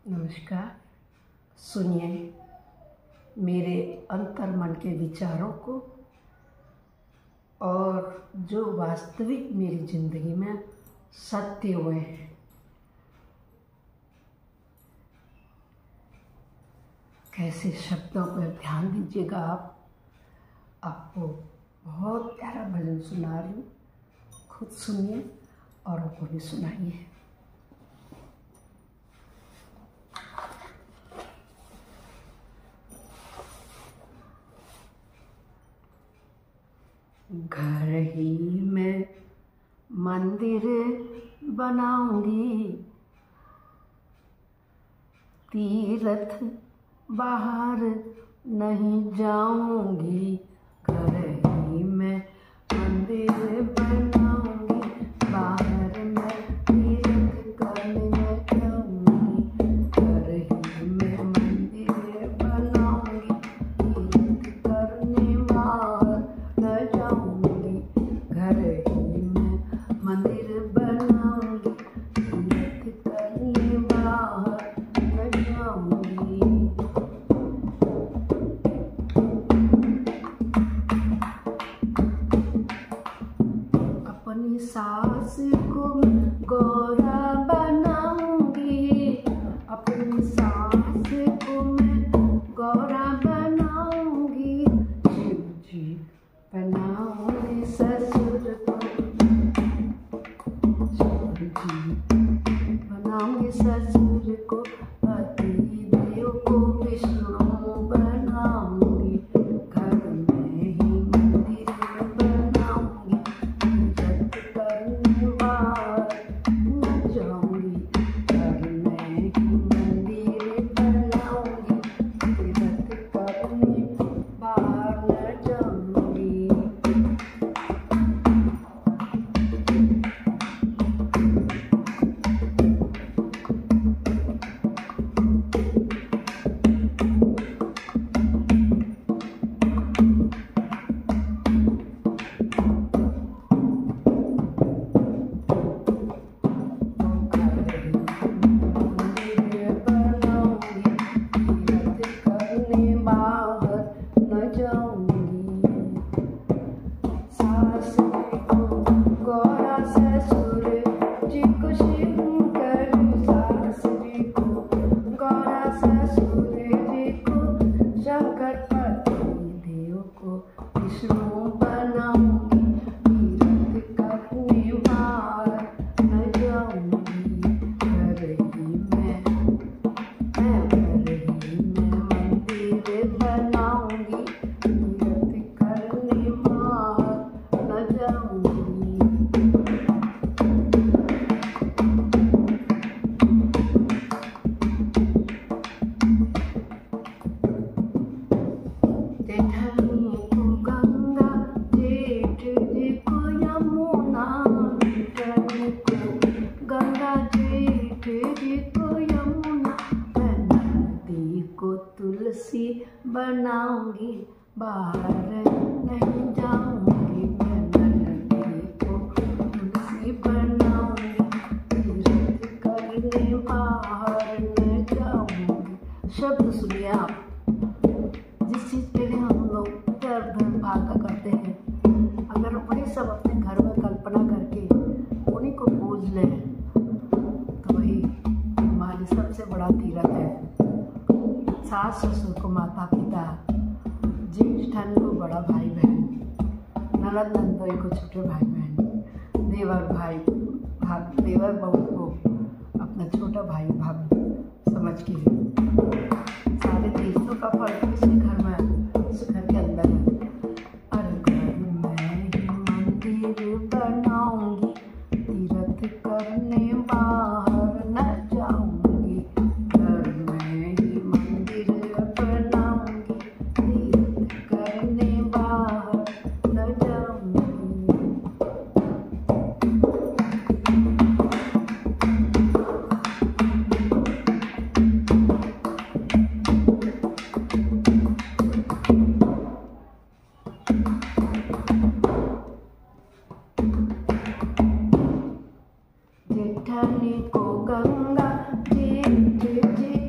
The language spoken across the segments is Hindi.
नमस्कार। सुनिए मेरे अंतर्मन के विचारों को और जो वास्तविक मेरी ज़िंदगी में सत्य हुए हैं। कैसे शब्दों पर ध्यान दीजिएगा। आपको बहुत प्यारा भजन सुना रही हूँ, खुद सुनिए और आपको भी सुनाइए। घर ही में मंदिर बनाऊंगी, तीर्थ बाहर नहीं जाऊंगी। घर ही में मंदिर बनाऊंगी, बाहर मैं तीर्थ करने जाऊंगी। घर ही में मंदिर बनाऊंगी, तीर्थ करने बाहर न जाऊंगी। घर ही में मंदिर बनाऊंगी, तीर्थ करने बाहर न जाऊंगी। अपनी सास को गौरा बनाऊंगी, अपनी सास को मैं गौरा बनाऊंगी। शिव जी बनाऊंगी ससुर को, शिव जी बनाऊंगी ससुर को। पति देव को विष्णु बनाऊंगी। घर में ही मंदिर बनाऊंगी, तीर्थ करने बाहर न जाऊंगी। घर में ही मंदिर बनाऊंगी, तीर्थ करने बाहर न जाऊंगी। विष्णु बनाऊंगी, तीर्थ करने बाहर न जाऊंगी। घर ही में मंदिर बनाऊंगी, तीर्थ करने बाहर न जाऊंगी। गंगा जेठ जी को यमुना, मैं नदी को तुलसी बनाऊंगी। बाहर नहीं जाऊंगी, मैं नदी को तुलसी बनाऊंगी। तीर्थ करने बाहर न जाऊंगी। शब्द सुनिए आप। जिस चीज़ के लिए हम लोग इधर उधर भागा करते हैं, अगर वही सब अपने घर में कल्पना करके उन्हीं को पूज लें तो वही हमारी सबसे बड़ा तीर्थ है। सास ससुर को माता पिता, जेठ जेठानी को बड़ा भाई बहन, ननद नंदोई को छोटे भाई बहन, देवर बहू को अपना छोटा भाई भाभी समझ के सारे तीर्थों का फल इसी घर में, उस घर के अंदर है। और घर में ही मंदिर बनाऊंगी, तीर्थ करने बाहर न जाऊंगी। घर में ही मंदिर बनाऊंगी, तीर्थ करने बाहर न जाऊंगी। जेठानी को गंगा, जेठ जी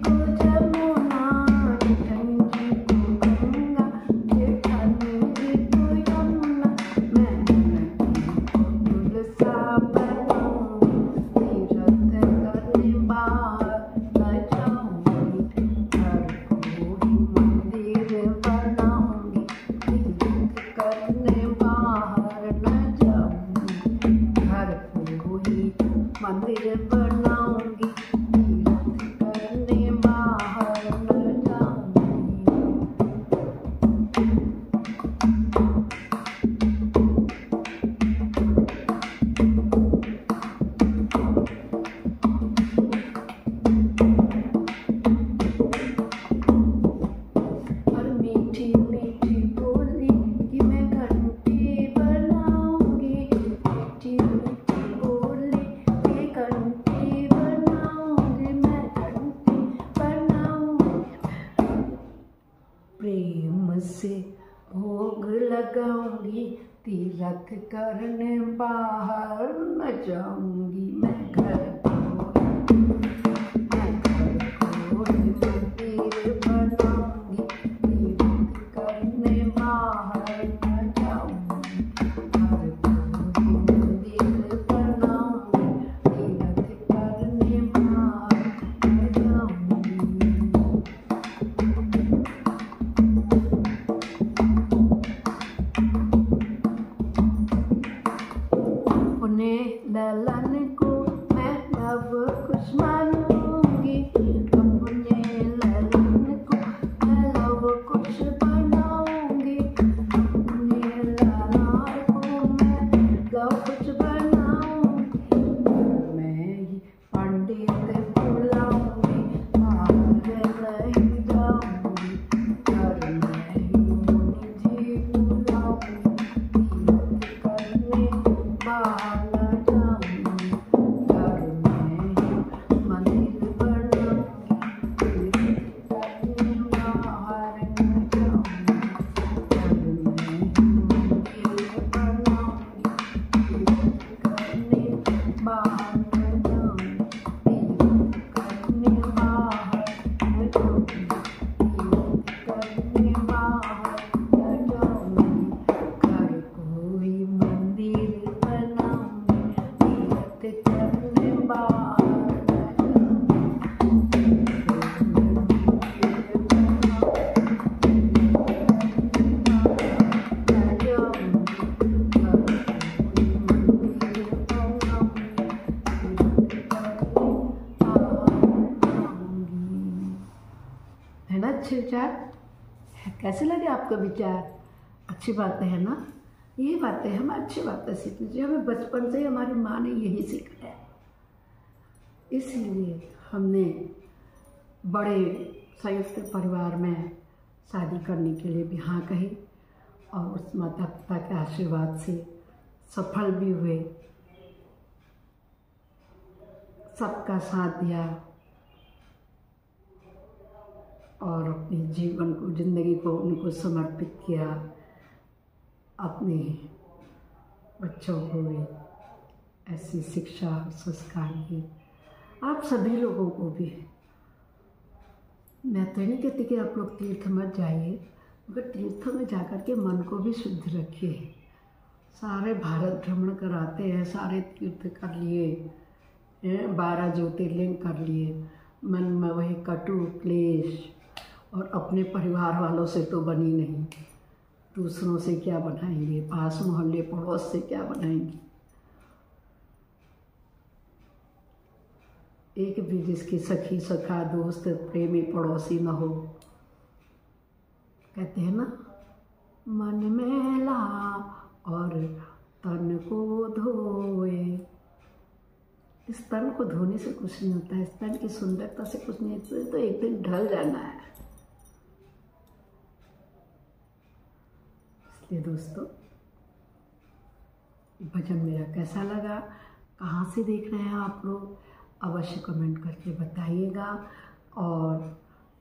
लगाऊंगी, तीर्थ करने बाहर न जाऊंगी। मैं घर को मंदिर बनाऊंगी, तीर्थ करने बाहर न जाऊंगी। घर को मंदिर बनाऊंगी, तीर्थ करने बाहर न जाऊंगी। अपने ललन को मैं अब कुछ मानूंगी, अपने ललन को मैं अब कुछ बनाऊंगी, अपने ललन को मैं अब कुछ बनाऊंगी। मैं ही पंडित बुलाऊंगी, बाहर नहीं जाऊंगी। घर में ही मुनि जी बुलाऊंगी, तीर्थ करने बाहर न जाऊंगी। घर में ही मंदिर बनाऊंगी, तीर्थ करने बाहर न जाऊंगी। घर में ही मंदिर बनाऊंगी, तीर्थ करने बाहर न जाऊंगी। तीर्थ करने बाहर न जाऊंगी, तीर्थ करने बाहर न जाऊंगी। घर को ही मंदिर बनाऊंगी, तीर्थ करने बाहर न है ना। अच्छे विचार कैसे लगे आपका विचार? अच्छी बातें है ना, यही बातें हम अच्छी बातें सीखनी चाहिए। हमें बचपन से ही हमारी माँ ने यही सिखाया है, इसलिए हमने बड़े संयुक्त परिवार में शादी करने के लिए भी हाँ कही और उस माता पिता के आशीर्वाद से सफल भी हुए, सबका साथ दिया और अपने जीवन को, जिंदगी को उनको समर्पित किया। अपने बच्चों को भी ऐसी शिक्षा संस्कार की। आप सभी लोगों को भी, मैं तो नहीं कहती कि आप लोग तीर्थ मत जाइए, मगर तीर्थों में जाकर के मन को भी शुद्ध रखिए। सारे भारत भ्रमण कराते हैं, सारे तीर्थ कर लिए, 12 ज्योतिर्लिंग कर लिए, मन में वही कटु क्लेश और अपने परिवार वालों से तो बनी नहीं, दूसरों से क्या बनाएंगे, पास मोहल्ले पड़ोस से क्या बनाएंगे। एक भी जिसकी सखी सखा दोस्त प्रेमी पड़ोसी न हो। कहते हैं ना, मन मैला और तन को धोए। इस तन को धोने से कुछ नहीं होता है, इस तन की सुंदरता से कुछ नहीं होता, तो एक दिन ढल जाना है। इसलिए दोस्तों, भजन मेरा कैसा लगा, कहाँ से देख रहे हैं आप लोग, अवश्य कमेंट करके बताइएगा और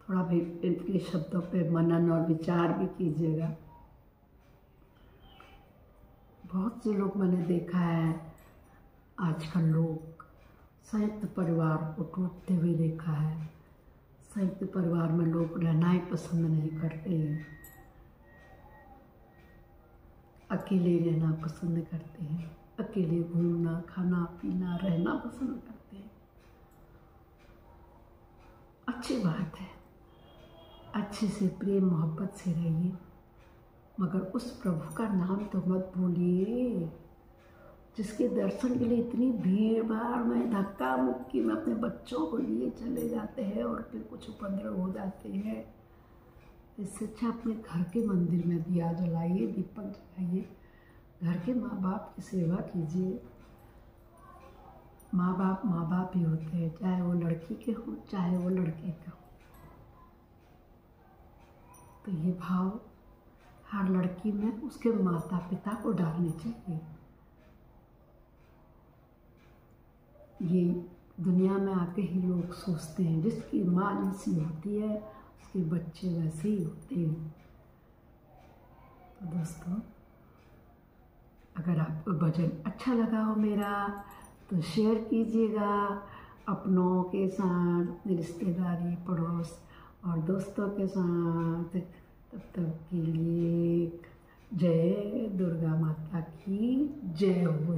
थोड़ा भी इनके शब्दों पे मनन और विचार भी कीजिएगा। बहुत से लोग मैंने देखा है, आजकल लोग संयुक्त परिवार को टूटते हुए देखा है। संयुक्त परिवार में लोग रहना ही पसंद नहीं करते हैं, अकेले रहना पसंद करते हैं, अकेले घूमना खाना पीना रहना पसंद करते हैं। अच्छी बात है, अच्छे से प्रेम मोहब्बत से रहिए, मगर उस प्रभु का नाम तो मत भूलिए जिसके दर्शन के लिए इतनी भीड़ भाड़ में धक्का मुक्की में अपने बच्चों को लिए चले जाते हैं और फिर कुछ उपद्रव हो जाते हैं। इससे अच्छा अपने घर के मंदिर में दिया जलाइए, दीपक जलाइए, घर के माँ बाप की सेवा कीजिए। माँ बाप ही होते हैं, चाहे वो लड़की के हों चाहे वो लड़के के हों। तो ये भाव हर लड़की में उसके माता पिता को डालने चाहिए। ये दुनिया में आके ही लोग सोचते हैं जिसकी माँ जैसी होती है उसके बच्चे वैसे ही होते हैं। तो दोस्तों, अगर आपको भजन अच्छा लगा हो मेरा तो शेयर कीजिएगा अपनों के साथ, अपनी रिश्तेदारी, पड़ोस और दोस्तों के साथ। तब तक के लिए जय दुर्गा माता की जय हो।